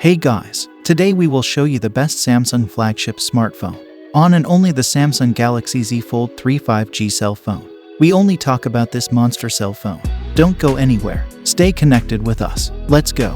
Hey guys, today we will show you the best Samsung flagship smartphone. On and only the Samsung Galaxy Z Fold 3 5G cell phone. We only talk about this monster cell phone. Don't go anywhere. Stay connected with us. Let's go.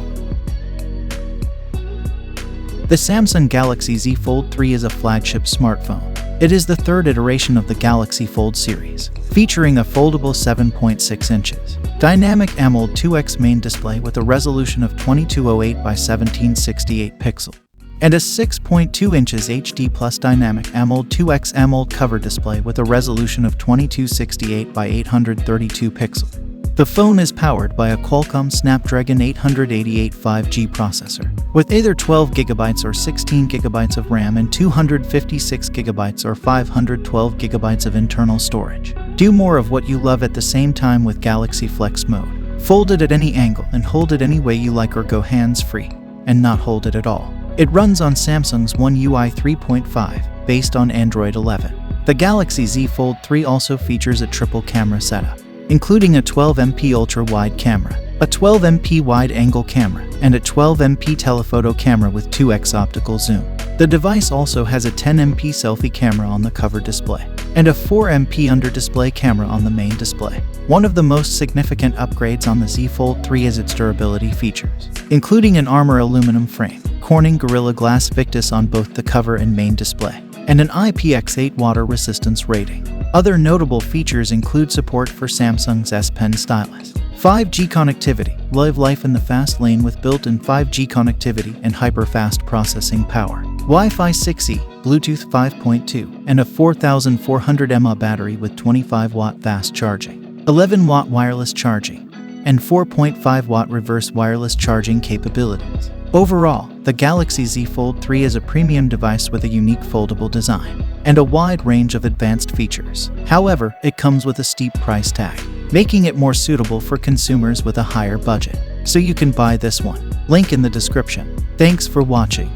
The Samsung Galaxy Z Fold 3 is a flagship smartphone. It is the third iteration of the Galaxy Fold series, featuring a foldable 7.6 inches, dynamic AMOLED 2X main display with a resolution of 2208 by 1768 pixel, and a 6.2 inches HD Plus dynamic AMOLED 2X AMOLED cover display with a resolution of 2268 by 832 pixel. The phone is powered by a Qualcomm Snapdragon 888 5G processor, with either 12GB or 16GB of RAM and 256GB or 512GB of internal storage. Do more of what you love at the same time with Galaxy Flex mode. Fold it at any angle and hold it any way you like, or go hands-free and not hold it at all. It runs on Samsung's One UI 3.5, based on Android 11. The Galaxy Z Fold 3 also features a triple camera setup, including a 12MP ultra-wide camera, a 12MP wide-angle camera, and a 12MP telephoto camera with 2x optical zoom. The device also has a 10MP selfie camera on the cover display, and a 4MP under-display camera on the main display. One of the most significant upgrades on the Z Fold 3 is its durability features, including an Armor aluminum frame, Corning Gorilla Glass Victus on both the cover and main display, and an IPX8 water resistance rating. Other notable features include support for Samsung's S Pen stylus, 5G connectivity, live life in the fast lane with built-in 5G connectivity and hyper-fast processing power, Wi-Fi 6E, Bluetooth 5.2, and a 4400 mAh battery with 25-watt fast charging, 11-watt wireless charging, and 4.5-watt reverse wireless charging capabilities. Overall, the Galaxy Z Fold 3 is a premium device with a unique foldable design and a wide range of advanced features. However, it comes with a steep price tag, making it more suitable for consumers with a higher budget. So you can buy this one. Link in the description. Thanks for watching.